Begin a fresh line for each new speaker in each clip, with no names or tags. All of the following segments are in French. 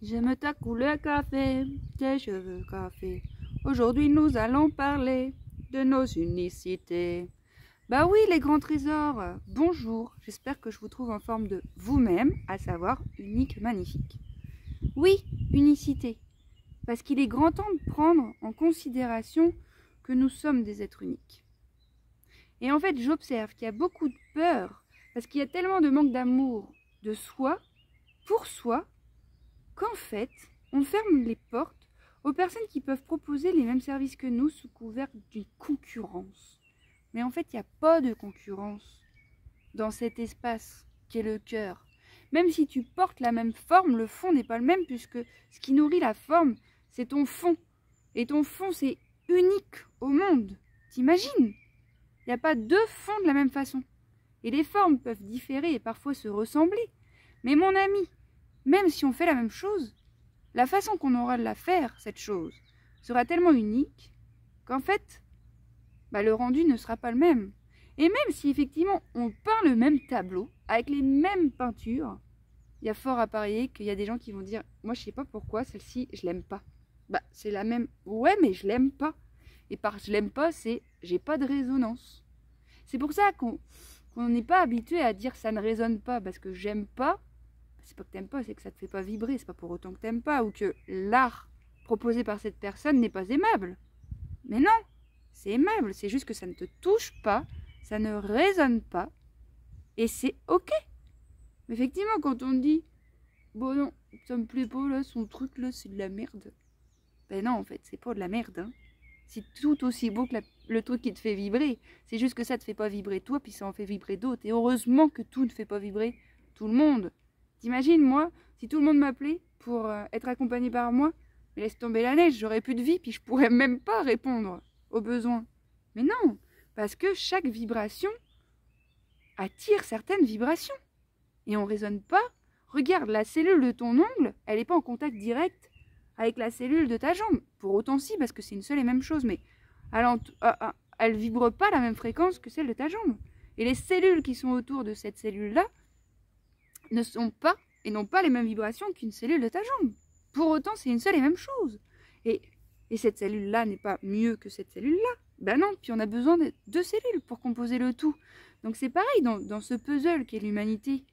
J'aime ta couleur café, tes cheveux café. Aujourd'hui nous allons parler de nos unicités. Bah oui les grands trésors, bonjour, j'espère que je vous trouve en forme de vous-même, à savoir unique, magnifique. Oui, unicité, parce qu'il est grand temps de prendre en considération que nous sommes des êtres uniques. Et en fait j'observe qu'il y a beaucoup de peur, parce qu'il y a tellement de manque d'amour de soi, pour soi, qu'en fait, on ferme les portes aux personnes qui peuvent proposer les mêmes services que nous sous couvert d'une concurrence. Mais en fait, il n'y a pas de concurrence dans cet espace qu'est le cœur. Même si tu portes la même forme, le fond n'est pas le même puisque ce qui nourrit la forme, c'est ton fond. Et ton fond, c'est unique au monde. T'imagines? Il n'y a pas deux fonds de la même façon. Et les formes peuvent différer et parfois se ressembler. Mais mon ami, même si on fait la même chose, la façon qu'on aura de la faire, cette chose, sera tellement unique qu'en fait, le rendu ne sera pas le même. Et même si effectivement on peint le même tableau, avec les mêmes peintures, il y a fort à parier qu'il y a des gens qui vont dire « Moi je sais pas pourquoi, celle-ci je l'aime pas ». C'est la même, ouais mais je l'aime pas. Et par je l'aime pas, c'est j'ai pas de résonance. C'est pour ça qu'on n'est pas habitué à dire ça ne résonne pas, parce que j'aime pas, c'est pas que t'aimes pas, c'est que ça te fait pas vibrer, c'est pas pour autant que t'aimes pas, ou que l'art proposé par cette personne n'est pas aimable. Mais non, c'est aimable, c'est juste que ça ne te touche pas, ça ne résonne pas, et c'est ok. Mais effectivement, quand on dit, bon non, ça me plaît pas là, son truc là, c'est de la merde. Ben non, en fait, c'est pas de la merde, hein. C'est tout aussi beau que le truc qui te fait vibrer. C'est juste que ça te fait pas vibrer toi, puis ça en fait vibrer d'autres. Et heureusement que tout ne fait pas vibrer tout le monde. T'imagines, moi, si tout le monde m'appelait pour être accompagné par moi, mais laisse tomber la neige, j'aurais plus de vie, puis je pourrais même pas répondre aux besoins. Mais non, parce que chaque vibration attire certaines vibrations. Et on raisonne pas. Regarde, la cellule de ton ongle, elle n'est pas en contact direct avec la cellule de ta jambe. Pour autant si, parce que c'est une seule et même chose, mais elle vibre pas à la même fréquence que celle de ta jambe. Et les cellules qui sont autour de cette cellule-là ne sont pas et n'ont pas les mêmes vibrations qu'une cellule de ta jambe. Pour autant, c'est une seule et même chose. Et cette cellule-là n'est pas mieux que cette cellule-là. Ben non, puis on a besoin de deux cellules pour composer le tout. Donc c'est pareil dans ce puzzle qu'est l'humanité.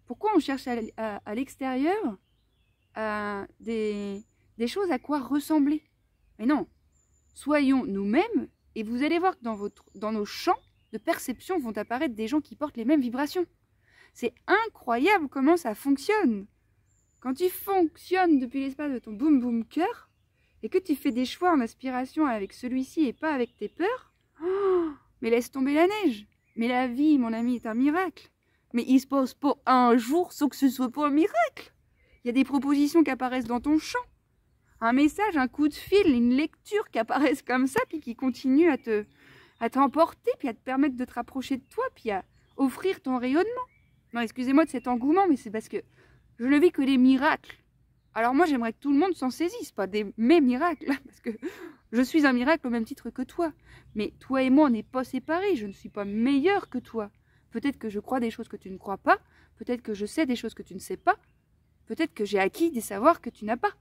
Pourquoi on cherche à l'extérieur des choses à quoi ressembler? Mais non, soyons nous-mêmes et vous allez voir que dans nos champs de perception vont apparaître des gens qui portent les mêmes vibrations. C'est incroyable comment ça fonctionne. Quand tu fonctionnes depuis l'espace de ton boum boum cœur et que tu fais des choix en aspiration avec celui-ci et pas avec tes peurs, mais laisse tomber la neige. Mais la vie, mon ami, est un miracle. Mais il se passe pas un jour sans que ce soit pas un miracle. Il y a des propositions qui apparaissent dans ton champ. Un message, un coup de fil, une lecture qui apparaissent comme ça, puis qui continuent à t'emporter, puis à te permettre de te rapprocher de toi, puis à offrir ton rayonnement. Non, excusez-moi de cet engouement, mais c'est parce que je ne vis que des miracles. Alors moi, j'aimerais que tout le monde s'en saisisse, pas mes miracles, parce que je suis un miracle au même titre que toi. Mais toi et moi, on n'est pas séparés, je ne suis pas meilleure que toi. Peut-être que je crois des choses que tu ne crois pas, peut-être que je sais des choses que tu ne sais pas, peut-être que j'ai acquis des savoirs que tu n'as pas.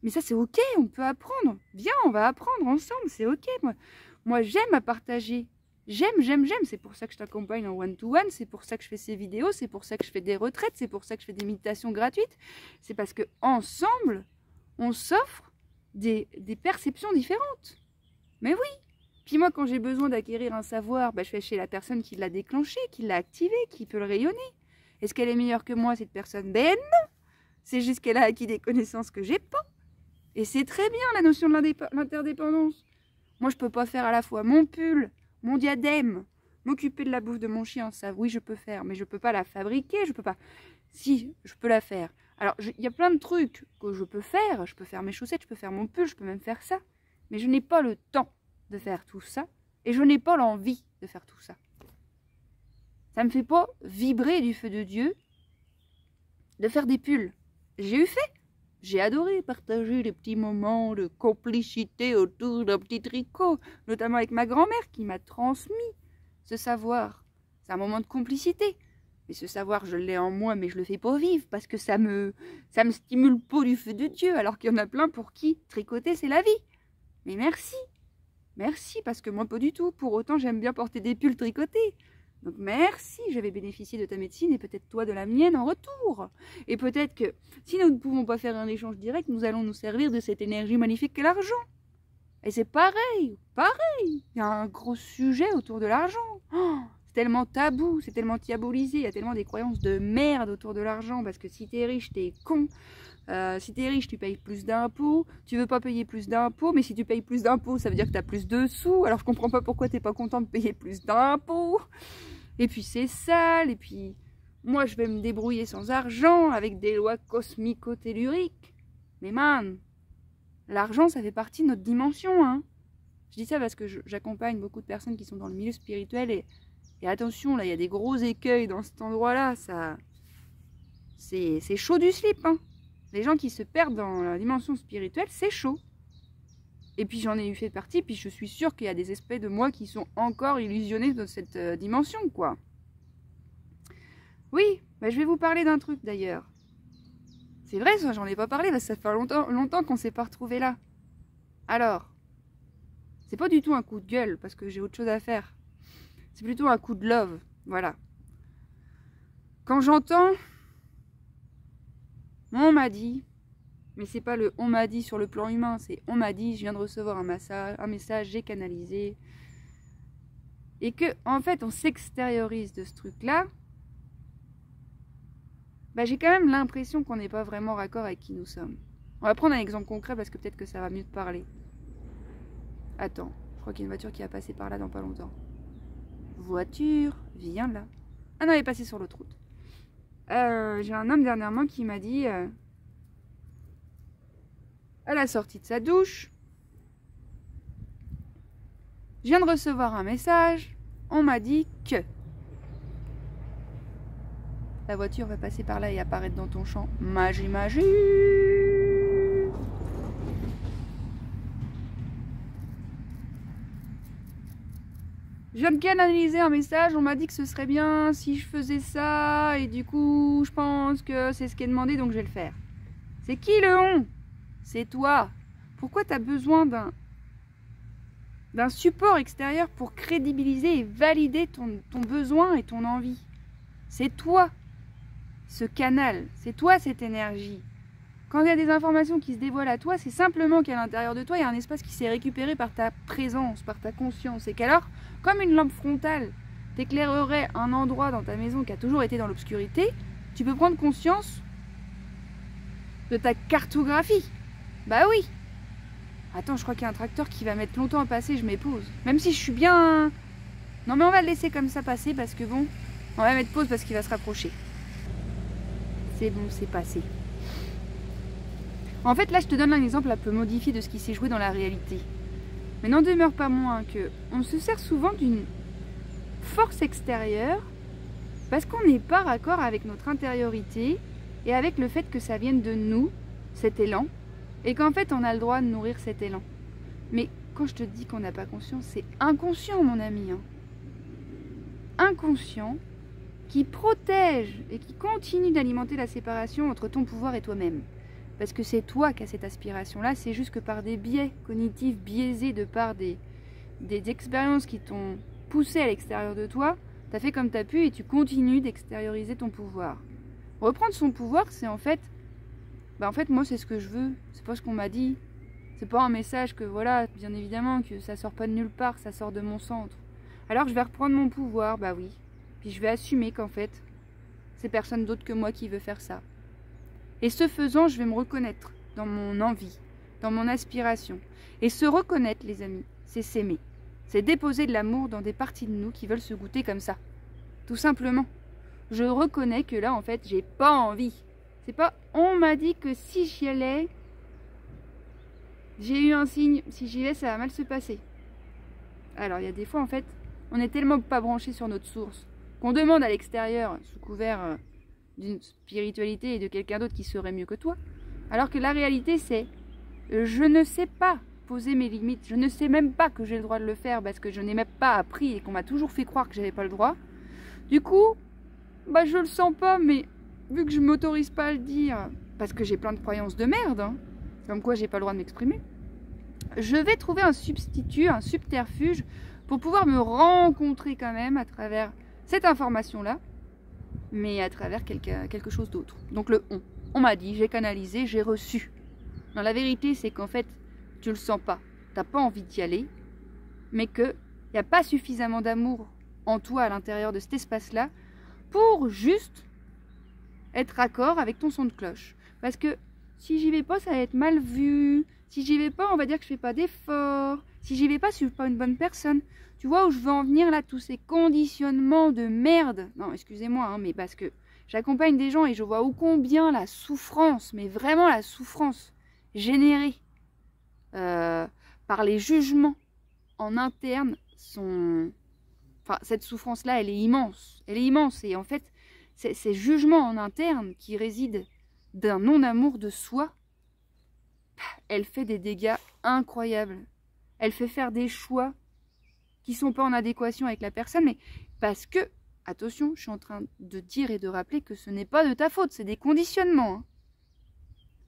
Mais ça, c'est ok, on peut apprendre. Viens, on va apprendre ensemble, c'est ok. Moi j'aime à partager. J'aime. C'est pour ça que je t'accompagne en one-to-one, c'est pour ça que je fais ces vidéos, c'est pour ça que je fais des retraites, c'est pour ça que je fais des méditations gratuites. C'est parce que ensemble, on s'offre des perceptions différentes. Mais oui. Puis moi, quand j'ai besoin d'acquérir un savoir, je vais chez la personne qui l'a déclenché, qui l'a activé, qui peut le rayonner. Est-ce qu'elle est meilleure que moi, cette personne? Ben non. C'est juste qu'elle a acquis des connaissances que j'ai pas. Et c'est très bien la notion de l'interdépendance. Moi, je peux pas faire à la fois mon pull, mon diadème, m'occuper de la bouffe de mon chien, ça oui je peux faire, mais je peux pas la fabriquer, je peux pas. Si, je peux la faire. Alors, il y a plein de trucs que je peux faire mes chaussettes, je peux faire mon pull, je peux même faire ça. Mais je n'ai pas le temps de faire tout ça, et je n'ai pas l'envie de faire tout ça. Ça me fait pas vibrer du feu de Dieu de faire des pulls. J'ai eu fait. J'ai adoré partager les petits moments de complicité autour d'un petit tricot, notamment avec ma grand-mère qui m'a transmis ce savoir. C'est un moment de complicité. Mais ce savoir, je l'ai en moi, mais je le fais pour vivre, parce que ça me stimule pas du feu de Dieu, alors qu'il y en a plein pour qui tricoter, c'est la vie. Mais merci. Merci, parce que moi, pas du tout. Pour autant, j'aime bien porter des pulls tricotés. Donc merci, je vais bénéficier de ta médecine et peut-être toi de la mienne en retour. Et peut-être que si nous ne pouvons pas faire un échange direct, nous allons nous servir de cette énergie magnifique qu'est l'argent. Et c'est pareil, pareil. Il y a un gros sujet autour de l'argent. Oh, c'est tellement tabou, c'est tellement diabolisé, il y a tellement des croyances de merde autour de l'argent. Parce que si t'es riche, t'es con. Si t'es riche, tu payes plus d'impôts. Tu veux pas payer plus d'impôts, mais si tu payes plus d'impôts, ça veut dire que t'as plus de sous. Alors je comprends pas pourquoi t'es pas content de payer plus d'impôts. Et puis c'est sale, et puis moi je vais me débrouiller sans argent, avec des lois cosmico-telluriques. Mais man, l'argent ça fait partie de notre dimension, hein. Je dis ça parce que j'accompagne beaucoup de personnes qui sont dans le milieu spirituel, et attention, là il y a des gros écueils dans cet endroit-là, ça... c'est chaud du slip, hein. Les gens qui se perdent dans la dimension spirituelle, c'est chaud. Et puis j'en ai eu fait partie, puis je suis sûre qu'il y a des aspects de moi qui sont encore illusionnés dans cette dimension, quoi. Oui, bah, je vais vous parler d'un truc d'ailleurs. C'est vrai, ça, j'en ai pas parlé, parce que ça fait longtemps qu'on s'est pas retrouvés là. Alors, c'est pas du tout un coup de gueule, parce que j'ai autre chose à faire. C'est plutôt un coup de love, voilà. Quand j'entends... On m'a dit... Mais c'est pas le on m'a dit sur le plan humain, c'est on m'a dit, je viens de recevoir un message, j'ai canalisé. Et que, en fait, on s'extériorise de ce truc-là. Bah, j'ai quand même l'impression qu'on n'est pas vraiment raccord avec qui nous sommes. On va prendre un exemple concret parce que peut-être que ça va mieux te parler. Attends, je crois qu'il y a une voiture qui va passer par là dans pas longtemps. Voiture, viens là. Ah non, elle est passée sur l'autre route. J'ai un homme dernièrement qui m'a dit... à la sortie de sa douche, je viens de recevoir un message, on m'a dit que la voiture va passer par là et apparaître dans ton champ. Magie, magie. Je viens de canaliser un message, on m'a dit que ce serait bien si je faisais ça, et du coup, je pense que c'est ce qui est demandé, donc je vais le faire. C'est qui le on ? C'est toi. Pourquoi tu as besoin d'un support extérieur pour crédibiliser et valider ton besoin et ton envie? C'est toi, ce canal. C'est toi, cette énergie. Quand il y a des informations qui se dévoilent à toi, c'est simplement qu'à l'intérieur de toi, il y a un espace qui s'est récupéré par ta présence, par ta conscience. Et qu'alors, comme une lampe frontale t'éclairerait un endroit dans ta maison qui a toujours été dans l'obscurité, tu peux prendre conscience de ta cartographie. Bah oui. Attends, je crois qu'il y a un tracteur qui va mettre longtemps à passer, je mets pause. Même si je suis bien... Non mais on va le laisser comme ça passer parce que bon, on va mettre pause parce qu'il va se rapprocher. C'est bon, c'est passé. En fait, là, je te donne un exemple un peu modifié de ce qui s'est joué dans la réalité. Mais n'en demeure pas moins que on se sert souvent d'une force extérieure parce qu'on n'est pas raccord avec notre intériorité et avec le fait que ça vienne de nous, cet élan. Et qu'en fait, on a le droit de nourrir cet élan. Mais quand je te dis qu'on n'a pas conscience, c'est inconscient, mon ami. Hein. Inconscient, qui protège et qui continue d'alimenter la séparation entre ton pouvoir et toi-même. Parce que c'est toi qui as cette aspiration-là, c'est juste que par des biais cognitifs biaisés de par des expériences qui t'ont poussé à l'extérieur de toi, t'as fait comme t'as pu et tu continues d'extérioriser ton pouvoir. Reprendre son pouvoir, c'est en fait... Bah en fait moi c'est ce que je veux, c'est pas ce qu'on m'a dit, c'est pas un message que voilà, bien évidemment que ça sort pas de nulle part, ça sort de mon centre. Alors je vais reprendre mon pouvoir, bah oui, puis je vais assumer qu'en fait c'est personne d'autre que moi qui veut faire ça. Et ce faisant, je vais me reconnaître dans mon envie, dans mon aspiration. Et se reconnaître les amis, c'est s'aimer, c'est déposer de l'amour dans des parties de nous qui veulent se goûter comme ça, tout simplement. Je reconnais que là en fait j'ai pas envie. C'est pas, on m'a dit que si j'y allais, j'ai eu un signe, si j'y vais, ça va mal se passer. Alors, il y a des fois, en fait, on est tellement pas branché sur notre source, qu'on demande à l'extérieur, sous couvert d'une spiritualité et de quelqu'un d'autre qui serait mieux que toi, alors que la réalité, c'est, je ne sais pas poser mes limites, je ne sais même pas que j'ai le droit de le faire, parce que je n'ai même pas appris et qu'on m'a toujours fait croire que j'avais pas le droit. Du coup, Bah je le sens pas, mais vu que je m'autorise pas à le dire, parce que j'ai plein de croyances de merde, hein, comme quoi j'ai pas le droit de m'exprimer, je vais trouver un substitut, un subterfuge, pour pouvoir me rencontrer quand même à travers cette information-là, mais à travers quelque chose d'autre. Donc le on. On m'a dit, j'ai canalisé, j'ai reçu. Non, la vérité, c'est qu'en fait, tu le sens pas. T'as pas envie d'y aller, mais qu'il n'y a pas suffisamment d'amour en toi à l'intérieur de cet espace-là pour juste être raccord avec ton son de cloche. Parce que si j'y vais pas, ça va être mal vu. Si j'y vais pas, on va dire que je fais pas d'efforts. Si j'y vais pas, je suis pas une bonne personne. Tu vois où je veux en venir là, tous ces conditionnements de merde. Non, excusez-moi, hein, mais parce que j'accompagne des gens et je vois ô combien la souffrance, mais vraiment la souffrance générée par les jugements en interne sont... Enfin, cette souffrance-là, elle est immense. Elle est immense. Et en fait, ces jugements en interne qui résident d'un non-amour de soi, elle fait des dégâts incroyables. Elle fait faire des choix qui ne sont pas en adéquation avec la personne, mais parce que, attention, je suis en train de dire et de rappeler que ce n'est pas de ta faute, c'est des conditionnements. Hein.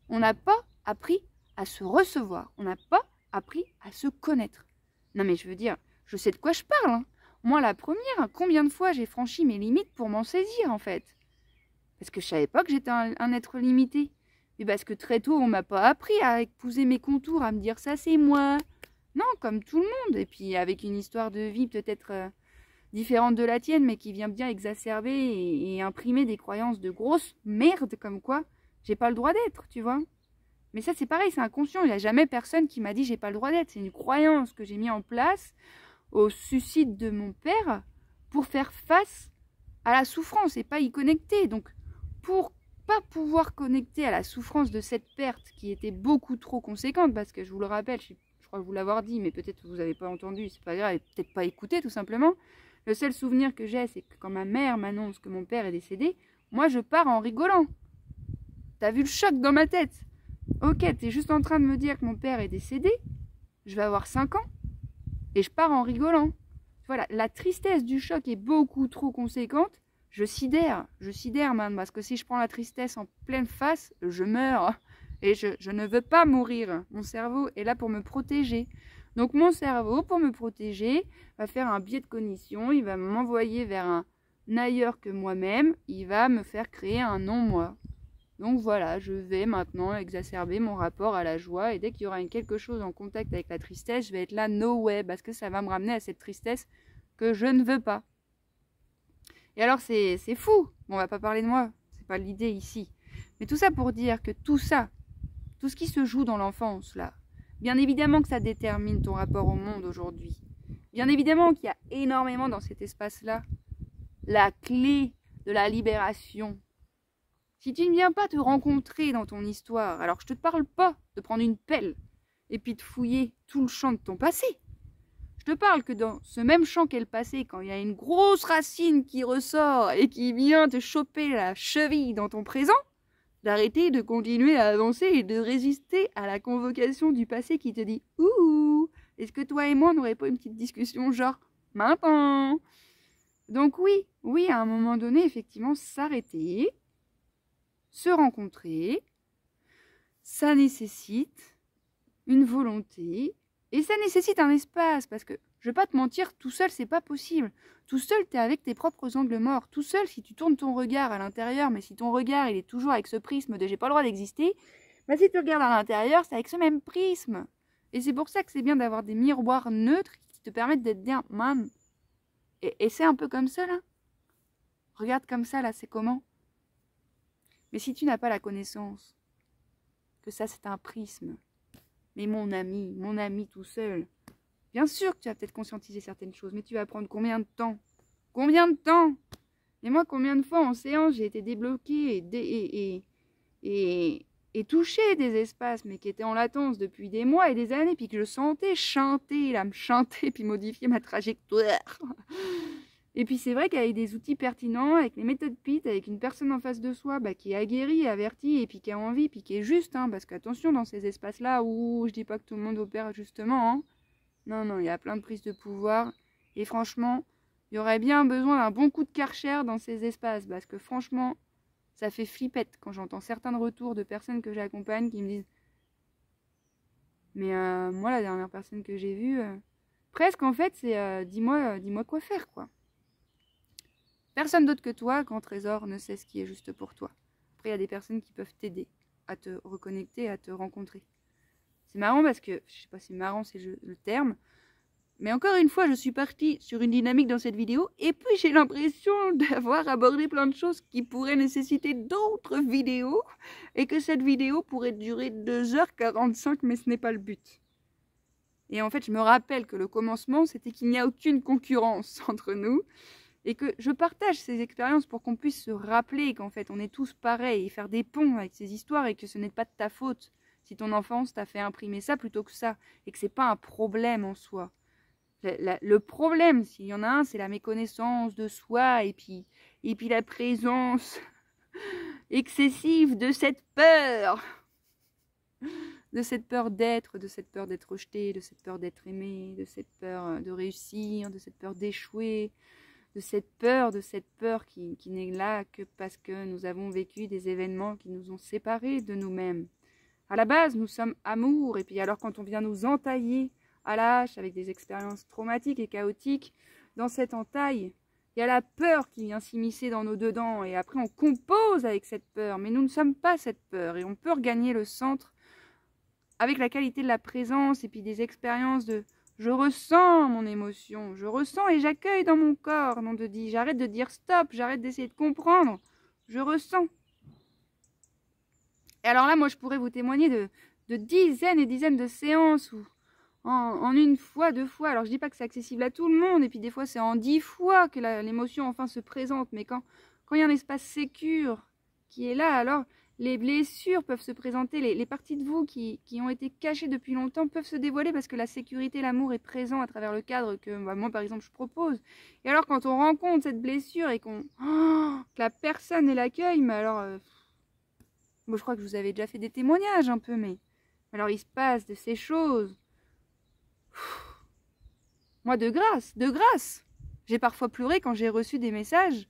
On n'a pas appris à se recevoir, on n'a pas appris à se connaître. Non mais je veux dire, je sais de quoi je parle. Hein. Moi la première, combien de fois j'ai franchi mes limites pour m'en saisir en fait. Parce que je savais pas que j'étais un être limité. Mais parce que très tôt on m'a pas appris à épouser mes contours, à me dire ça c'est moi. Non, comme tout le monde. Et puis avec une histoire de vie peut-être différente de la tienne, mais qui vient bien exacerber et imprimer des croyances de grosse merde comme quoi j'ai pas le droit d'être, tu vois. Mais ça c'est pareil, c'est inconscient. Il n'y a jamais personne qui m'a dit j'ai pas le droit d'être. C'est une croyance que j'ai mis en place au suicide de mon père pour faire face à la souffrance et pas y connecter. Donc pour pas pouvoir connecter à la souffrance de cette perte qui était beaucoup trop conséquente, parce que je vous le rappelle, je crois vous l'avoir dit, mais peut-être que vous n'avez pas entendu, c'est pas grave, et peut-être pas écouté tout simplement. Le seul souvenir que j'ai, c'est que quand ma mère m'annonce que mon père est décédé, moi je pars en rigolant. T'as vu le choc dans ma tête? Ok, t'es juste en train de me dire que mon père est décédé, je vais avoir 5 ans, et je pars en rigolant. Voilà, la tristesse du choc est beaucoup trop conséquente. Je sidère, man, parce que si je prends la tristesse en pleine face, je meurs. Et je ne veux pas mourir. Mon cerveau est là pour me protéger. Donc mon cerveau, pour me protéger, va faire un biais de cognition. Il va m'envoyer vers un ailleurs que moi-même. Il va me faire créer un non-moi. Donc voilà, je vais maintenant exacerber mon rapport à la joie. Et dès qu'il y aura quelque chose en contact avec la tristesse, je vais être là, no way, parce que ça va me ramener à cette tristesse que je ne veux pas. Et alors c'est fou. Bon, on va pas parler de moi. C'est pas l'idée ici. Mais tout ça pour dire que tout ça, tout ce qui se joue dans l'enfance, là, bien évidemment que ça détermine ton rapport au monde aujourd'hui. Bien évidemment qu'il y a énormément dans cet espace-là la clé de la libération. Si tu ne viens pas te rencontrer dans ton histoire, alors je te parle pas de prendre une pelle et puis de fouiller tout le champ de ton passé. Je te parle que dans ce même champ qu'est le passé, quand il y a une grosse racine qui ressort et qui vient te choper la cheville dans ton présent, d'arrêter de continuer à avancer et de résister à la convocation du passé qui te dit « Ouh, est-ce que toi et moi on n'aurait pas une petite discussion genre « Maintenant ?» Donc oui, à un moment donné, effectivement, s'arrêter, se rencontrer, ça nécessite une volonté et ça nécessite un espace parce que, je vais pas te mentir, tout seul, c'est pas possible. Tout seul, tu es avec tes propres angles morts. Tout seul, si tu tournes ton regard à l'intérieur, mais si ton regard, il est toujours avec ce prisme de « j'ai pas le droit d'exister », bah si tu regardes à l'intérieur, c'est avec ce même prisme. Et c'est pour ça que c'est bien d'avoir des miroirs neutres qui te permettent d'être bien « man ». Et c'est un peu comme ça, là. Regarde comme ça, là, c'est comment? Mais si tu n'as pas la connaissance que ça, c'est un prisme, mais mon ami tout seul, bien sûr que tu vas peut-être conscientiser certaines choses, mais tu vas prendre combien de temps? Combien de temps? Et moi, combien de fois en séance, j'ai été débloquée et touchée des espaces, mais qui étaient en latence depuis des mois et des années, puis que je sentais chanter, là, me chanter, puis modifier ma trajectoire. Et puis c'est vrai qu'avec des outils pertinents, avec les méthodes PIT, avec une personne en face de soi qui est aguerrie, avertie, et puis qui a envie, puis qui est juste, hein, parce qu'attention, dans ces espaces-là, où je dis pas que tout le monde opère justement, hein. Non, il y a plein de prises de pouvoir, et franchement, il y aurait bien besoin d'un bon coup de Karcher dans ces espaces, parce que franchement, ça fait flippette quand j'entends certains retours de personnes que j'accompagne qui me disent « Mais moi, la dernière personne que j'ai vue, presque en fait, c'est dis-moi quoi faire, quoi. » Personne d'autre que toi, grand trésor, ne sait ce qui est juste pour toi. Après, il y a des personnes qui peuvent t'aider à te reconnecter, à te rencontrer. C'est marrant parce que, je sais pas si marrant c'est le terme, mais encore une fois, je suis partie sur une dynamique dans cette vidéo, et puis j'ai l'impression d'avoir abordé plein de choses qui pourraient nécessiter d'autres vidéos, et que cette vidéo pourrait durer 2h45, mais ce n'est pas le but. Et en fait, je me rappelle que le commencement, c'était qu'il n'y a aucune concurrence entre nous, et que je partage ces expériences pour qu'on puisse se rappeler qu'en fait, on est tous pareils, et faire des ponts avec ces histoires, et que ce n'est pas de ta faute si ton enfance t'a fait imprimer ça plutôt que ça, et que c'est pas un problème en soi. Le problème, s'il y en a un, c'est la méconnaissance de soi et puis la présence excessive de cette peur. De cette peur d'être, de cette peur d'être rejeté, de cette peur d'être aimé, de cette peur de réussir, de cette peur d'échouer, de cette peur qui n'est là que parce que nous avons vécu des événements qui nous ont séparés de nous-mêmes. À la base, nous sommes amour, et puis alors quand on vient nous entailler à la hache avec des expériences traumatiques et chaotiques, dans cette entaille, il y a la peur qui vient s'immiscer dans nos dedans, et après on compose avec cette peur, mais nous ne sommes pas cette peur, et on peut regagner le centre avec la qualité de la présence, et puis des expériences de je ressens mon émotion, je ressens et j'accueille dans mon corps, non de dire j'arrête de dire stop, j'arrête d'essayer de comprendre, je ressens. Et alors là, moi je pourrais vous témoigner de dizaines et dizaines de séances où en une fois, 2 fois, alors je dis pas que c'est accessible à tout le monde, et puis des fois c'est en 10 fois que l'émotion enfin se présente, mais quand il y a un espace sécure qui est là, alors les blessures peuvent se présenter, les parties de vous qui ont été cachées depuis longtemps peuvent se dévoiler parce que la sécurité, l'amour est présent à travers le cadre que moi par exemple je propose. Et alors quand on rencontre cette blessure et que la personne l'accueille, mais alors, moi je crois que je vous avais déjà fait des témoignages un peu, mais alors il se passe de ces choses. Moi, de grâce, j'ai parfois pleuré quand j'ai reçu des messages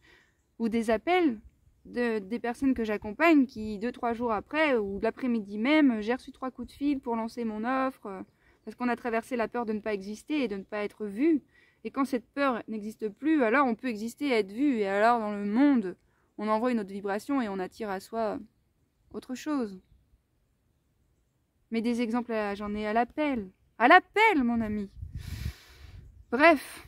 ou des appels des personnes que j'accompagne qui, 2-3 jours après, ou l'après-midi même, j'ai reçu 3 coups de fil pour lancer mon offre, parce qu'on a traversé la peur de ne pas exister et de ne pas être vu. Et quand cette peur n'existe plus, alors on peut exister et être vu. Et alors, dans le monde, on envoie une autre vibration et on attire à soi autre chose. Mais des exemples, j'en ai à l'appel. À l'appel, mon ami. Bref.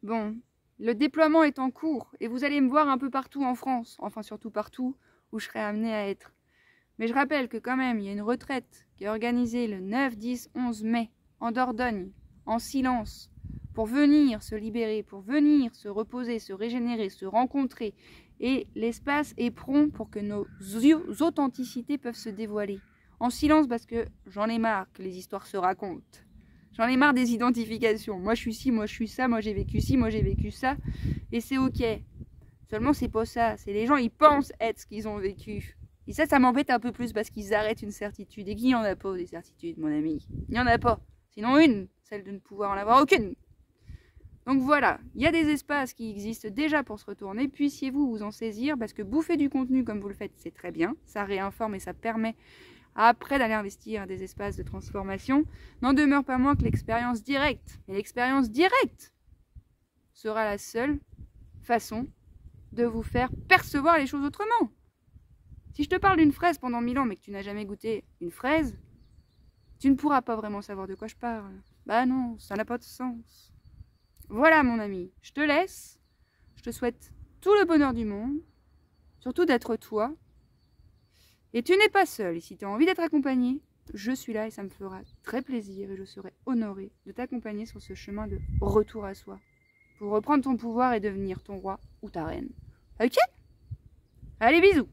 Bon, le déploiement est en cours et vous allez me voir un peu partout en France, enfin surtout partout où je serai amenée à être. Mais je rappelle que quand même, il y a une retraite qui est organisée le 9, 10, 11 mai en Dordogne, en silence, pour venir se libérer, pour venir se reposer, se régénérer, se rencontrer. Et l'espace est prompt pour que nos authenticités peuvent se dévoiler. En silence parce que j'en ai marre que les histoires se racontent. J'en ai marre des identifications. Moi je suis ci, moi je suis ça, moi j'ai vécu ci, moi j'ai vécu ça. Et c'est ok. Seulement c'est pas ça. C'est les gens, ils pensent être ce qu'ils ont vécu. Et ça m'embête un peu plus parce qu'ils arrêtent une certitude. Et qui n'y en a pas des certitudes, mon ami? Il n'y en a pas. Sinon une, celle de ne pouvoir en avoir aucune. Donc voilà, il y a des espaces qui existent déjà pour se retourner. Puissiez-vous vous en saisir parce que bouffer du contenu comme vous le faites, c'est très bien. Ça réinforme et ça permet après d'aller investir des espaces de transformation. N'en demeure pas moins que l'expérience directe. Et l'expérience directe sera la seule façon de vous faire percevoir les choses autrement. Si je te parle d'une fraise pendant 1000 ans mais que tu n'as jamais goûté une fraise, tu ne pourras pas vraiment savoir de quoi je parle. Bah non, ça n'a pas de sens. Voilà mon ami, je te laisse. Je te souhaite tout le bonheur du monde. Surtout d'être toi. Et tu n'es pas seul. Et si tu as envie d'être accompagné, je suis là et ça me fera très plaisir. Et je serai honorée de t'accompagner sur ce chemin de retour à soi. Pour reprendre ton pouvoir et devenir ton roi ou ta reine. Ok ? Allez, bisous!